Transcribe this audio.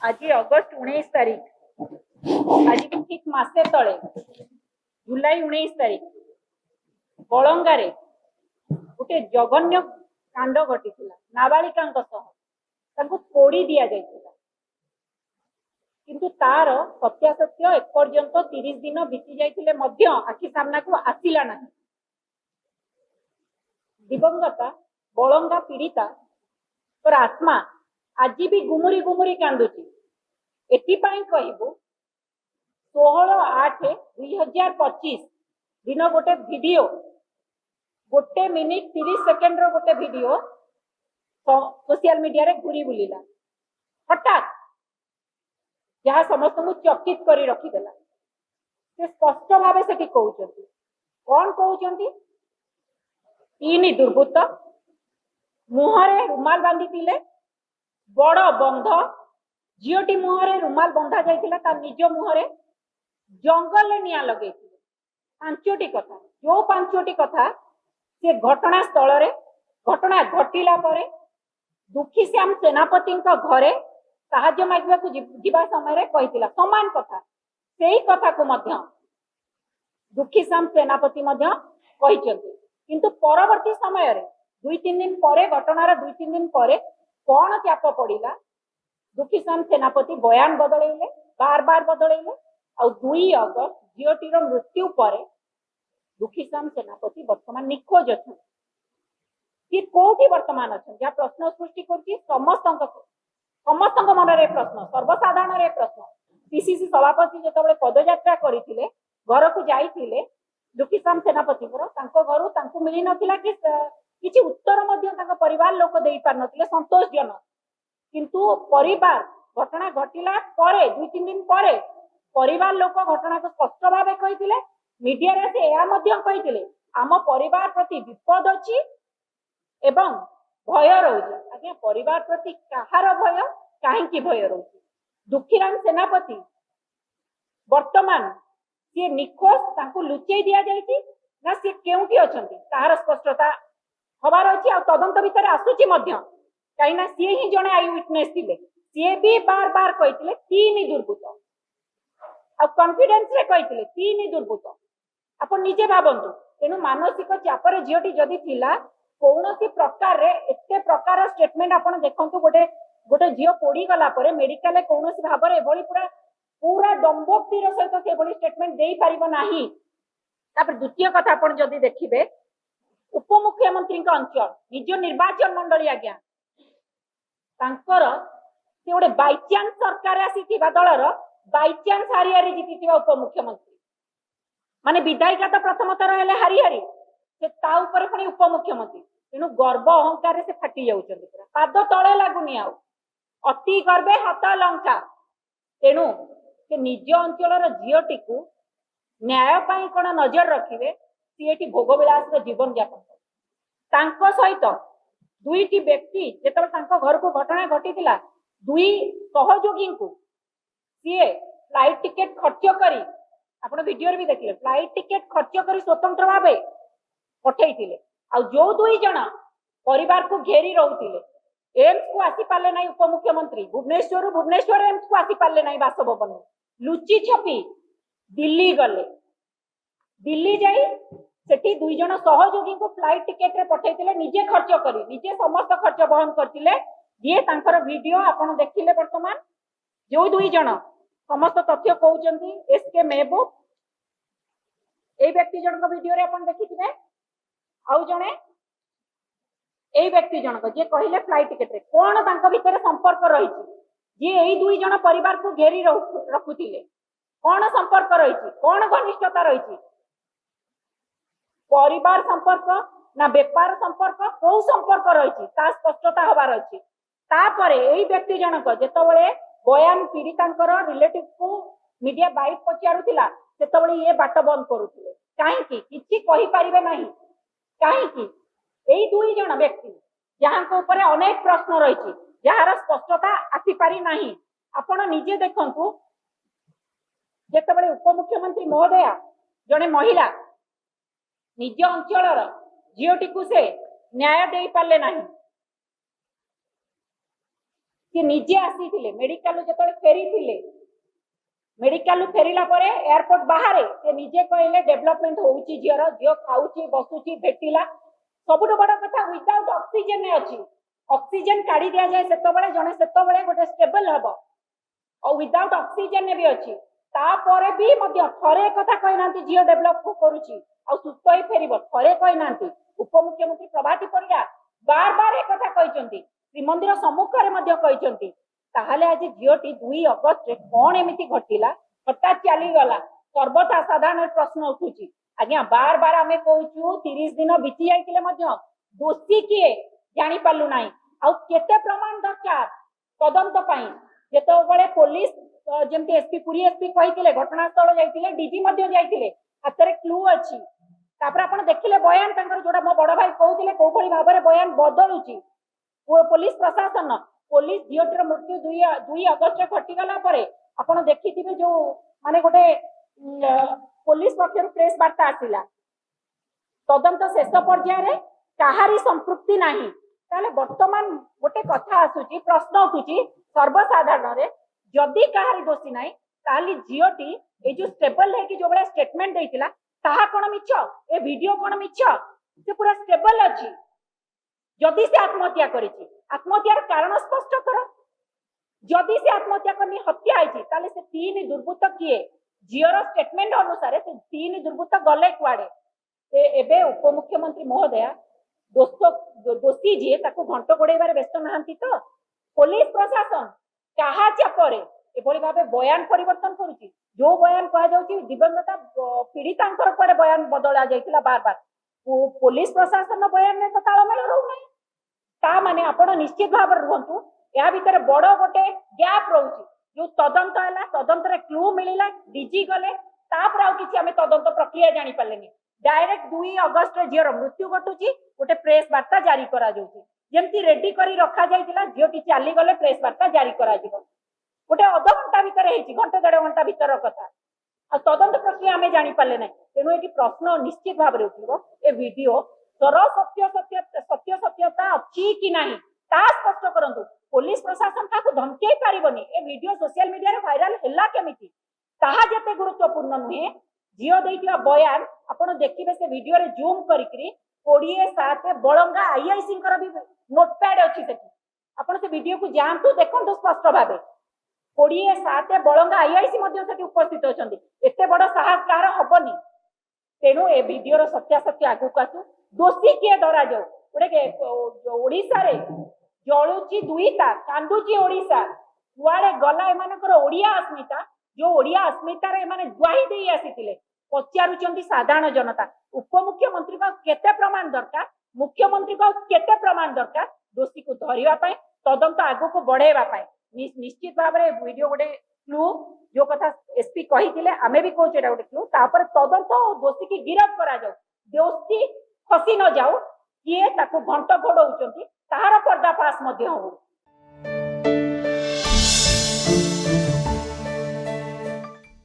आज अगस्ट 19 तारीख आज ठीक मासे तले जुलाई 19 तारीख बलंगारे गोटे जघन्य कांड घटी नाबालिका पोड़ी दि जाइथिला किंतु तार सत्यासत्य एपर्यंत 30 दिन बीती जाइथिले मध्य आखि सामना को आसिला नहीं। दिवंगता बलंगा पीड़िता तर आत्मा आज भी गुमुरी गुमुरी कांदुची। एथिपाई कहबू 16/8/2025 दिन गोटे वीडियो 1 मिनिट 30 सेकेंड रो गोटे वीडियो सोशल मीडिया रे घूरी बुलिला हठात जहाँ समस्त को चकित करी रखीदेला। से स्पष्ट भाव से कहते कौन कहते तीन दुर्बृत्त मुहरे रुमाल बांधी बड़ बंध झीटी मुहरे रुमाल बंधा जाइथिला निज मुहरे जंगल निया लगे 5टी कथा जो 5टी कथा से घटना स्थल रे घटना घटिला परे दुखी श्याम सेनापति घरे साहाय्य मांगवा जीवा समय कही समान कथा से ही कथा को मध्य दुखी श्याम सेनापति किंतु परवर्ती समय 2-3 दिन पर घटनार 2-3 दिन पर कौन चाप पड़ा दुखी श्याम सेनापति बयान बदलैले बार बार बदलैले आ 2 अगस्त झीटीर मृत्यु पर दुखी श्याम सेनापति वर्तमान निखोज अच्छा कौटी वर्तमान अच्छा जहाँ प्रश्न सृष्टि कर समस्त मन रे प्रश्न सर्वसाधारण रे प्रश्न पीसीसी सभापति जो पदयात्रा करते घर को जाइए दुखी श्याम सेनापति घर मिली नथिला कि किसी उत्तर परिवार लोक दे पार नथिले संतोषजनक किंतु परिवार घटना घटिला 2-3 दिन पर परिवार लोक घटना को स्पष्ट भाव कही मीडिया रे से या मध्य कही आम परिवार प्रति विपद अच्छी एवं भय रोचे आज्ञा परिवार प्रति कहार भय कहीं भय रोचे दुखीराम सेनापति वर्तमान सी निखोज लुचई दि जाइए ना सी केउठी अछंती ताहार स्पष्टता हबार अच्छी आ तदंत भितर आसुची कहीं सी ही जड़े आई विटनेस थिले सी भी बार बार कही 3 दुर्बृत्त आ कॉन्फिडेंस रे कही 3 दुर्बृत्त आप निजे भावतु तेणु मानसिक चापर झीटी जदि थिला कौन प्रकार एते प्रकार स्टेटमेंट आप देखु गोटे गोटे झील पोड़ी गला मेडिकल कौन भाव में पूरा पूरा दम्भोक्तिर सहित से स्टेटमेंट दे पार ना। द्वितीय कथा आप जदि देखिए उपमुख्यमंत्री अंचल निज निर्वाचन मंडली आज्ञा से गोटे बाइचान्स सरकार आसी दलर बाइचान्स हारी हारी जीति उपमुख्यमंत्री माने विधायिका तो प्रथम थर है हारी हारी से पुणी उपमुख्यमंत्री तेणु गर्व अहंकार से फाटी जाऊँ पाद तले लगुनि अति गर्वे हत लंका तेणु से निज अंचल झीटी को न्याय कौन नजर रखिए सी भोग विलास जीवन यापन सहित 2टी व्यक्ति जो घर को घटना घटी 2 सहयोगी को सी फ्लाइट टिकेट खर्च करी आप वीडियो भी देखिए फ्लाइट टिकेट खर्च कर स्वतंत्र भाव पठे आ जो 2 जन परिवार को घेरी रोते एम्स को आसी पारे ना उपमुख्यमंत्री भुवनेश्वर एम्स को आसी पारे ना बासभवन लुचि छपी दिल्ली गले दिल्ली जाई सेठी 2 जन सहयोगी को फ्लाइट टिकेट रे पठेइतिले निजे खर्च करी निजे समस्त खर्च बहन करतिले ये तांकर वीडियो आपण देखिले वर्तमान जो 2 जन समस्त तथ्य कहउचंती एसके महबूब ए व्यक्ति जनक वीडियो रे आपण देखिथिबे आउ जने ए व्यक्ति जनक जे कहिले फ्लाइट टिकेट रे कोन तांका भितर संपर्क रहिछि जे एई 2 जन परिवार को घेरी रखुतिले कोन संपर्क रहिछि कोन घनिष्ठता रहिछि परिवार संपर्क ना व्यापार संपर्क कौ संपर्क रही स्पष्टता हबार अच्छी तापरे एई व्यक्ति जनक जेतबेले बयान पीड़िता रिलेटिव को मीडिया बाइट पचारुथिला सेतबेले ये बाट बंद करुथिले काहेकि किछि कहि परिबे नाही काहेकि एई 2 जन व्यक्ति जहां को ऊपर अनेक प्रश्न रही जार स्पष्टता आसी पारि नाही आपण निजे देखंतु जेतबेले उपमुख्यमंत्री महोदया जने महिला निज अंचल झीटी को से न्याय दे पारे ना सी निजे आसी मेडिकल जो फेरी मेडिकल फेरिला एयरपोर्ट बाहर से निजे कहले डेवलपमेंट होउची झीर झील खाऊची बसुची भेटिला सबुठ बड़ कथा विदाउट ऑक्सीजन अच्छी ऑक्सीजन काढ़ी दि जाए से जड़े से गोटे स्टेबल हम और विदाउट ऑक्सीजन भी अच्छी तापर भी थे कथा कहना झील डेभलप करुच्ची सुस्थ ही फेर थे कहना उपमुख्यमंत्री प्रभाती परिया बार बार एक कहते श्रीमंदिर सम्मुखें आज झीटी 2 अगस्ट कौन एमती घटला हठात चलीगला सर्वथा साधारण प्रश्न उठुची आज्ञा बार बार आम कहूँ 30 दिन बीती जाते दोषी किए जानी पार्लु ना आते प्रमाण दरकार तदंत जिते पुलिस जमी एसपी पुरी एसपी कही घटनास्थल जाते डीजी जाते हाथ में क्लू अच्छी आप देखिले बयान जोड़ा मो बड़ भाई कहते कौ भाव में बयान बदलुची पुलिस प्रशासन पुलिस झीटर मृत्यु 2 अगस्ट घटीगला आप देखिए जो माने गोटे पुलिस पक्षर प्रेस वार्ता आसला तदंत शेष पर्यायर कहारी संपृक्ति नहीं ताले वर्तमान गोटे कथा आसुची प्रश्न उठुची सर्वसाधारण जदि कहारी दोषी नहीं ताली झीटी ए जो स्टेबल है कि जो बड़ा स्टेटमेंट देइतिला ताहा कोन मिछ ए वीडियो कोन मिछ से पूरा स्टेबल अछि जदि से आत्महत्या करिछि आत्महत्यार कारण स्पष्ट कर जदि से आत्महत्या करनी हत्या आइछि ताले से 3 दुर्बृत्त किए झीर स्टेटमेंट अनुसार से 3 दुर्बृत्त गले कुआडे एबे उपमुख्यमंत्री महोदया दोषी जी ताको घंट गोड़ेबार व्यस्त नहांती तो पुलिस प्रशासन कहा चापरे एभली भाव बयान परिवर्तन करुच्ची जो बयान कह दिवंगता पीड़िता कुआडे बयान बदला जाइतिला बार बार पुलिस प्रशासन बयान में तो तालमेल रहूना ता माने आपण निश्चित भाव रुहतु या भितर बड़ गोटे गैप रोचे जो तदंत है तदंत क्लू मिलला डीजी गले तापर आउ किछि आमे तदंत प्रक्रिया जानी पालेनी डायरेक्ट 2 अगस्ट झीर मृत्यु घटुची गोटे प्रेस वार्ता जारी करा जाउची जेमती रेडी करी रखा जाइतिला झीटी चली गले प्रेस वार्ता जारी करा जिवो गोटे अध घंटा भितर हेछि घंटे 1.5 घंटा भितर कथा आ तदंत प्रक्रिया आमे जानी पाले नै तेणु एटी प्रश्न निश्चित भाव में उठिबो ए वीडियो सर सत्यता अच्छी कि नहीं ता स्पष्ट करंतु पुलिस प्रशासन ताको धमके पारिबनी ए वीडियो सोशल मीडिया रे वायरल हैला केमिति ताहा जते गुरुत्वपूर्ण नुहे जियो देइतिबा बयान आपण देखिबे से वीडियो रे जूम करिकरी 27 बळंगा आईआईसी कर भी नोटपैड अछि सेठी आपण से वीडियो को जानतु देखंतु स्पष्ट भाबे 27 बळंगा आईआईसी मध्ये सेठी उपस्थित अछंती एते बड़ साहस कार हबनी तेणु ए वीडियो सत्यासत्य आगु आसू दोषी किए धरा जाऊ गोटे ओडिशा रे जलुची दुईटा कांदुची ओडिशा कुआड़े गला एमानकर ओडिया अस्मिता जो ओडिया अस्मिता रे एमाने दुआई देई आसीतिले पचारुचंती साधारण जनता उपमुख्यमंत्री को केते प्रमाण दरकार मुख्यमंत्री को केते प्रमाण दरकार दोषी को धरिबा पय तदंत आगु को बढ़ेबा पय निश्चित भाव में वीडियो गोटे क्लू जो कथा एसपी कही आमे भी कहूँ गोटे क्लू तापर तदंत दोषी की गिरफ्त करा जाऊ दोषी फसी न जाऊ किए ताको घंट घोड़ौचंती ताहार पर्दाफाश मध्य हो।